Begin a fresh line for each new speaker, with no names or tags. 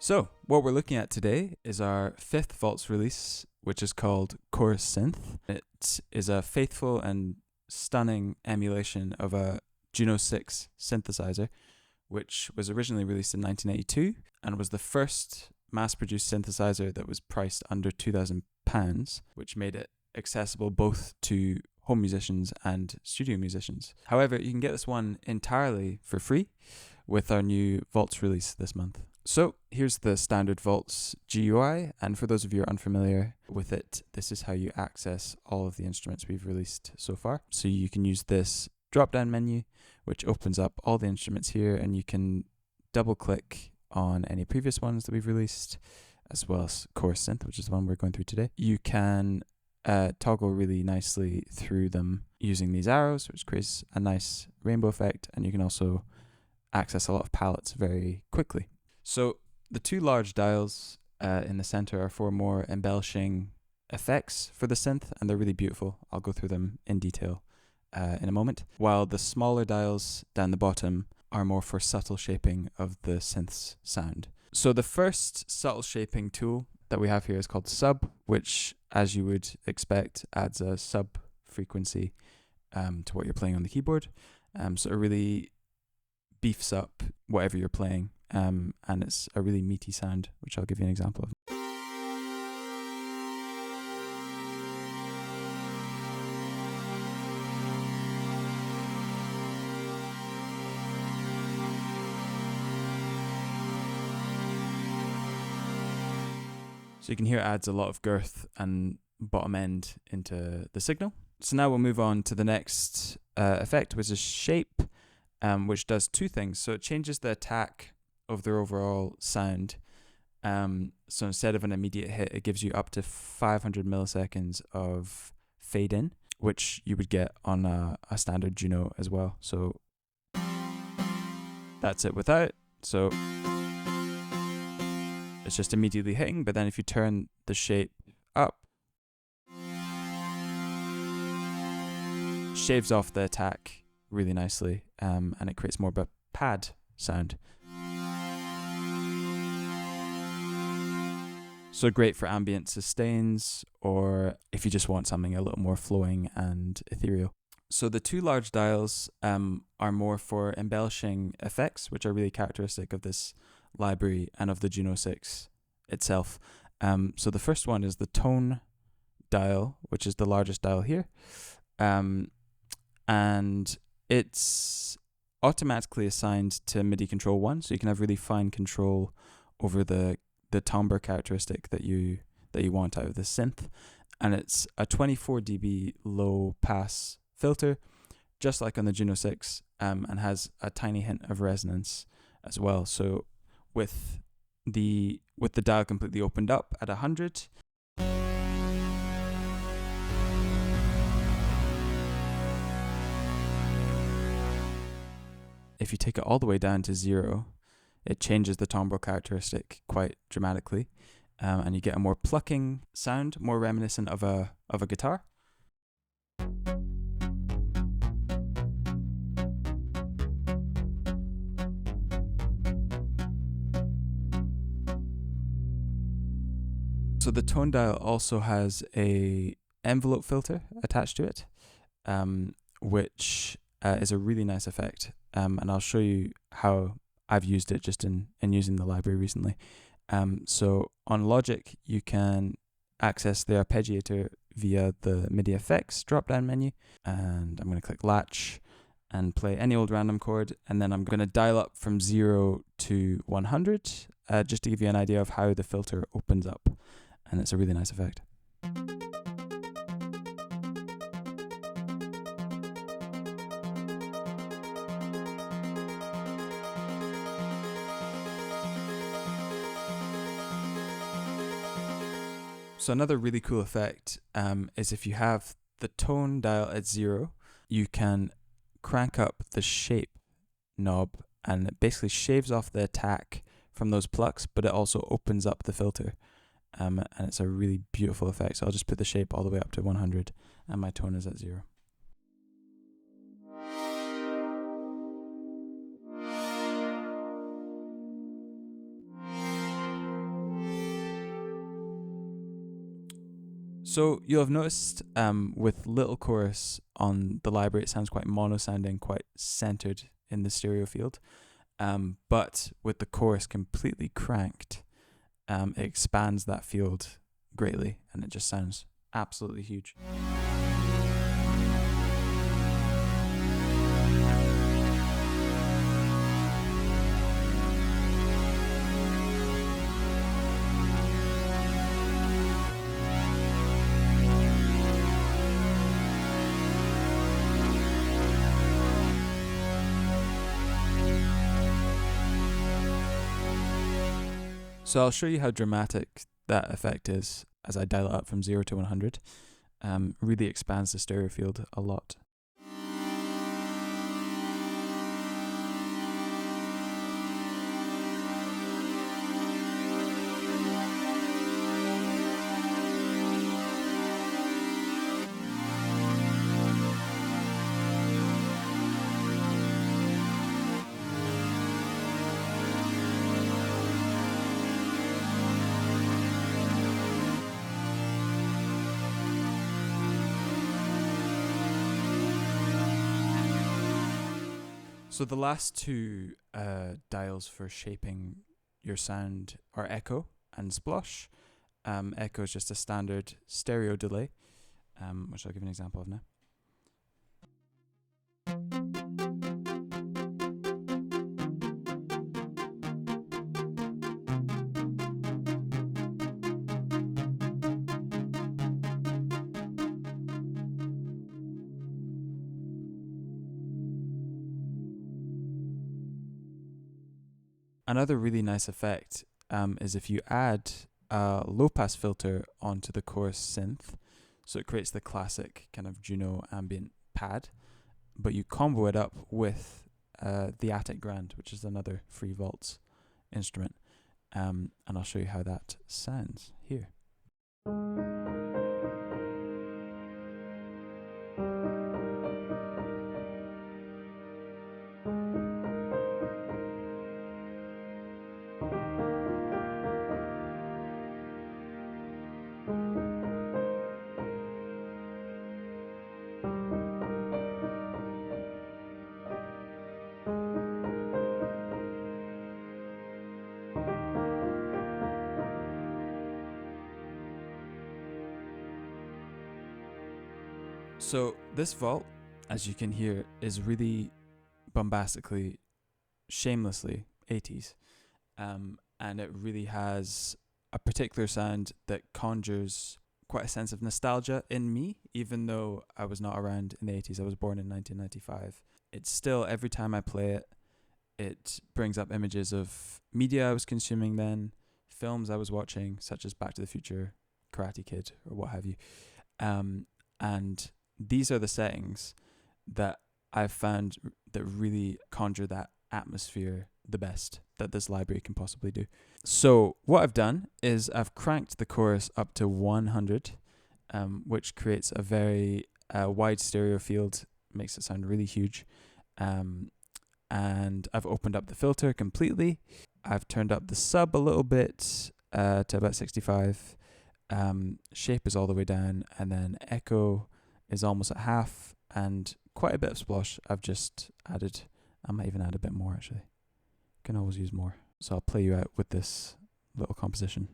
So, what we're looking at today is our fifth Vaults release, which is called Chorus Synth. It is a faithful and stunning emulation of a Juno 6 synthesizer, which was originally released in 1982 and was the first mass-produced synthesizer that was priced under £2,000, which made it accessible both to home musicians and studio musicians. However, you can get this one entirely for free with our new Vaults release this month. So here's the standard Vaults GUI, and for those of you who are unfamiliar with it, this is how you access all of the instruments we've released so far. So you can use this drop-down menu, which opens up all the instruments here, and you can double-click on any previous ones that we've released, as well as Chorus Synth, which is the one we're going through today. You can toggle really nicely through them using these arrows, which creates a nice rainbow effect, and you can also access a lot of palettes very quickly. So the two large dials in the center are for more embellishing effects for the synth, and they're really beautiful. I'll go through them in detail in a moment, while the smaller dials down the bottom are more for subtle shaping of the synth's sound. So the first subtle shaping tool that we have here is called Sub, which, as you would expect, adds a sub frequency to what you're playing on the keyboard. So it really beefs up whatever you're playing, and it's a really meaty sound, which I'll give you an example of. So you can hear it adds a lot of girth and bottom end into the signal. So now we'll move on to the next effect, which is Shape, which does two things. So it changes the attack of their overall sound. So instead of an immediate hit, it gives you up to 500 milliseconds of fade in, which you would get on a standard Juno as well. So that's it without. So it's just immediately hitting, but then if you turn the shape up, shaves off the attack really nicely, and it creates more of a pad sound. So great for ambient sustains, or if you just want something a little more flowing and ethereal. So the two large dials are more for embellishing effects, which are really characteristic of this library and of the Juno 6 itself. So the first one is the tone dial, which is the largest dial here. And it's automatically assigned to MIDI control 1, so you can have really fine control over the timbre characteristic that you want out of the synth. And it's a 24 dB low pass filter, just like on the Juno 6, and has a tiny hint of resonance as well. So with the dial completely opened up at 100, if you take it all the way down to 0, it changes the timbre characteristic quite dramatically, and you get a more plucking sound, more reminiscent of a guitar. So the tone dial also has a envelope filter attached to it, which is a really nice effect, and I'll show you how I've used it just in using the library recently. So on Logic, you can access the arpeggiator via the MIDI effects drop-down menu, and I'm going to click Latch and play any old random chord, and then I'm going to dial up from 0 to 100, just to give you an idea of how the filter opens up, and it's a really nice effect. So another really cool effect is if you have the tone dial at 0, you can crank up the shape knob, and it basically shaves off the attack from those plucks, but it also opens up the filter, and it's a really beautiful effect. So I'll just put the shape all the way up to 100, and my tone is at 0. So you'll have noticed with little chorus on the library, it sounds quite mono sounding, quite centered in the stereo field. But with the chorus completely cranked, it expands that field greatly, and it just sounds absolutely huge. So I'll show you how dramatic that effect is as I dial it up from 0 to 100. Really expands the stereo field a lot. So the last two dials for shaping your sound are echo and splosh. Echo is just a standard stereo delay, which I'll give an example of now. Another really nice effect is if you add a low pass filter onto the chorus synth, so it creates the classic kind of Juno ambient pad, but you combo it up with the Attic Grand, which is another free Vaults instrument, and I'll show you how that sounds here. So this vault, as you can hear, is really bombastically, shamelessly 80s. And it really has a particular sound that conjures quite a sense of nostalgia in me, even though I was not around in the 80s. I was born in 1995. It's still, every time I play it, it brings up images of media I was consuming then, films I was watching, such as Back to the Future, Karate Kid, or what have you. And these are the settings that I've found that really conjure that atmosphere the best that this library can possibly do. So what I've done is I've cranked the chorus up to 100, which creates a very wide stereo field, makes it sound really huge. And I've opened up the filter completely. I've turned up the sub a little bit to about 65. Shape is all the way down, and then echo is almost at half, and quite a bit of splosh I've just added. I might even add a bit more actually. Can always use more. So I'll play you out with this little composition.